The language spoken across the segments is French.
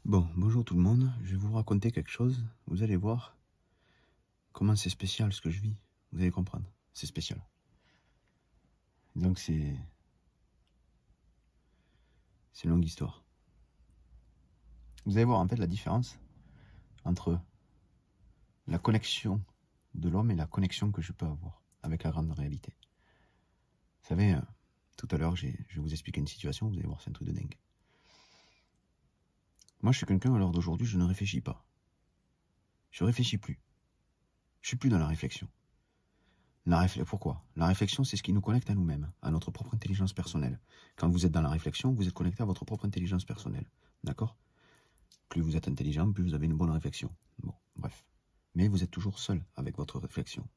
Bon, bonjour tout le monde, je vais vous raconter quelque chose, vous allez voir comment c'est spécial ce que je vis, vous allez comprendre, c'est spécial. Donc c'est une longue histoire. Vous allez voir en fait la différence entre la connexion de l'homme et la connexion que je peux avoir avec la grande réalité. Vous savez, tout à l'heure je vais vous expliquer une situation, vous allez voir, c'est un truc de dingue. Moi je suis quelqu'un à l'heure d'aujourd'hui, je ne réfléchis pas. Je réfléchis plus. Je suis plus dans la réflexion. Pourquoi? La réflexion, c'est ce qui nous connecte à nous-mêmes, à notre propre intelligence personnelle. Quand vous êtes dans la réflexion, vous êtes connecté à votre propre intelligence personnelle. D'accord? Plus vous êtes intelligent, plus vous avez une bonne réflexion. Bon, bref. Mais vous êtes toujours seul avec votre réflexion.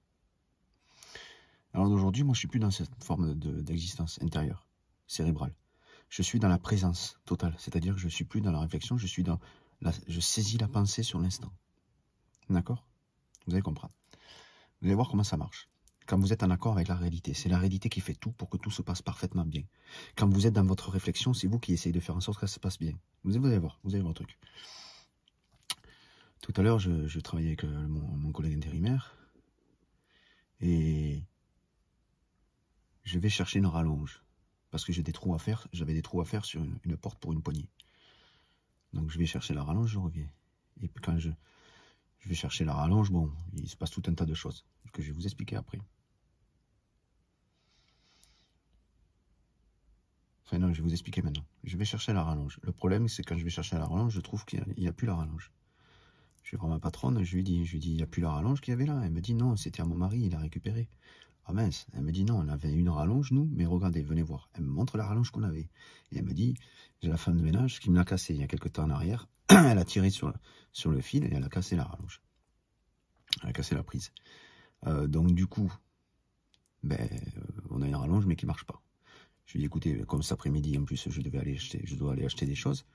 Alors d'aujourd'hui, moi, je suis plus dans cette forme d'existence intérieure, cérébrale. Je suis dans la présence totale. C'est-à-dire que je suis plus dans la réflexion, je saisis la pensée sur l'instant. D'accord? Vous allez comprendre. Vous allez voir comment ça marche. Quand vous êtes en accord avec la réalité, c'est la réalité qui fait tout pour que tout se passe parfaitement bien. Quand vous êtes dans votre réflexion, c'est vous qui essayez de faire en sorte que ça se passe bien. Vous allez voir le truc. Tout à l'heure, je travaillais avec mon collègue intérimaire et je vais chercher une rallonge parce que j'avais des trous à faire sur une porte pour une poignée. Donc je vais chercher la rallonge, je reviens. Et quand je vais chercher la rallonge, bon, il se passe tout un tas de choses que je vais vous expliquer après. Enfin non, je vais vous expliquer maintenant. Je vais chercher la rallonge. Le problème, c'est quand je vais chercher la rallonge, je trouve qu'il n'y a plus la rallonge. Je vais voir ma patronne, je lui dis, il n'y a plus la rallonge qu'il y avait là. Elle me dit, non, c'était à mon mari, il a récupéré. Ah mince, elle me dit, non, on avait une rallonge, nous, mais regardez, venez voir. Elle me montre la rallonge qu'on avait. Et elle me dit, j'ai la femme de ménage qui me l'a cassée il y a quelques temps en arrière. Elle a tiré sur le fil et elle a cassé la rallonge. Elle a cassé la prise. Donc du coup, on a une rallonge, mais qui ne marche pas. Je lui dis, écoutez, comme cet après-midi, en plus, je dois aller acheter des choses.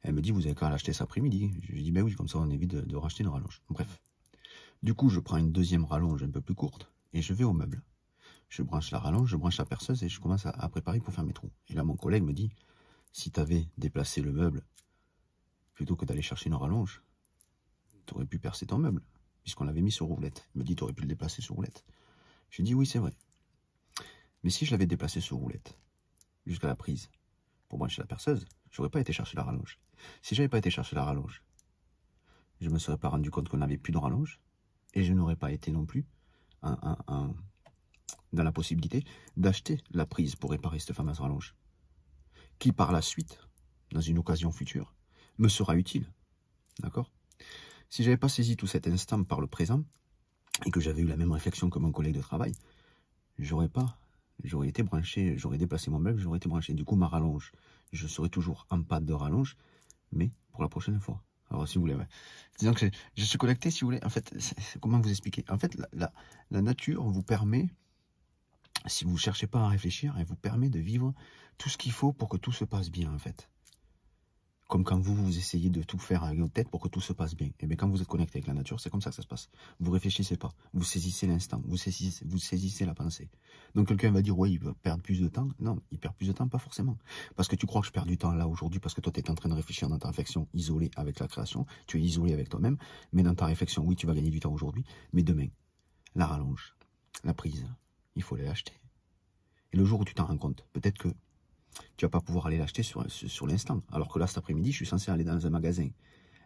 Elle me dit, vous avez qu'à l'acheter cet après-midi. Je lui dis, ben oui, comme ça, on évite de racheter une rallonge. Bref. Du coup, je prends une deuxième rallonge un peu plus courte et je vais au meuble. Je branche la rallonge, je branche la perceuse et je commence à préparer pour faire mes trous. Et là, mon collègue me dit, si tu avais déplacé le meuble plutôt que d'aller chercher une rallonge, tu aurais pu percer ton meuble, puisqu'on l'avait mis sur roulette. Il me dit, tu aurais pu le déplacer sur roulette. Je lui dis, oui, c'est vrai. Mais si je l'avais déplacé sur roulette, jusqu'à la prise, pour brancher la perceuse, je n'aurais pas été chercher la rallonge. Si j'avais pas été chercher la rallonge, je ne me serais pas rendu compte qu'on n'avait plus de rallonge, et je n'aurais pas été non plus dans la possibilité d'acheter la prise pour réparer cette fameuse rallonge, qui par la suite, dans une occasion future, me sera utile. D'accord? Si j'avais pas saisi tout cet instant par le présent, et que j'avais eu la même réflexion que mon collègue de travail, j'aurais été branché, j'aurais déplacé mon meuble, j'aurais été branché. Du coup, ma rallonge, je serais toujours en panne de rallonge, mais pour la prochaine fois. Alors, si vous voulez, ouais. Disons que je suis connecté, si vous voulez. En fait, comment vous expliquer? En fait, la nature vous permet, si vous ne cherchez pas à réfléchir, elle vous permet de vivre tout ce qu'il faut pour que tout se passe bien, en fait. Comme quand vous essayez de tout faire avec votre tête pour que tout se passe bien. Et bien quand vous êtes connecté avec la nature, c'est comme ça que ça se passe. Vous réfléchissez pas, vous saisissez l'instant, vous saisissez la pensée. Donc quelqu'un va dire, ouais, il va perdre plus de temps. Non, il perd plus de temps, pas forcément. Parce que tu crois que je perds du temps là aujourd'hui, parce que toi tu es en train de réfléchir dans ta réflexion isolée avec la création, tu es isolé avec toi-même, mais dans ta réflexion, oui, tu vas gagner du temps aujourd'hui, mais demain, la rallonge, la prise, il faut l'acheter. Et le jour où tu t'en rends compte, peut-être que tu vas pas pouvoir aller l'acheter sur l'instant. Alors que là, cet après-midi, je suis censé aller dans un magasin.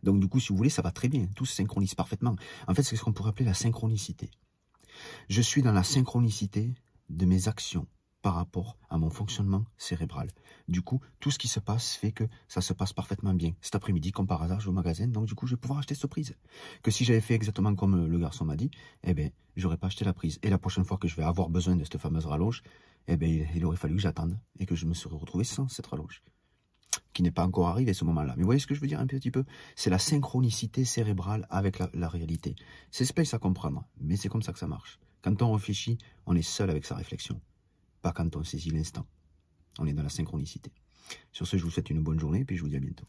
Donc du coup, si vous voulez, ça va très bien. Tout se synchronise parfaitement. En fait, c'est ce qu'on pourrait appeler la synchronicité. Je suis dans la synchronicité de mes actions par rapport à mon fonctionnement cérébral. Du coup, tout ce qui se passe fait que ça se passe parfaitement bien. Cet après-midi, comme par hasard, je vais au magasin, donc du coup, je vais pouvoir acheter cette prise. Que si j'avais fait exactement comme le garçon m'a dit, eh bien, j'aurais pas acheté la prise. Et la prochaine fois que je vais avoir besoin de cette fameuse rallonge, eh bien, il aurait fallu que j'attende et que je me serais retrouvé sans cette rallonge, qui n'est pas encore arrivée à ce moment-là. Mais vous voyez ce que je veux dire un petit peu? C'est la synchronicité cérébrale avec la réalité. C'est space à comprendre, mais c'est comme ça que ça marche. Quand on réfléchit, on est seul avec sa réflexion. Pas quand on saisit l'instant. On est dans la synchronicité. Sur ce, je vous souhaite une bonne journée et puis je vous dis à bientôt.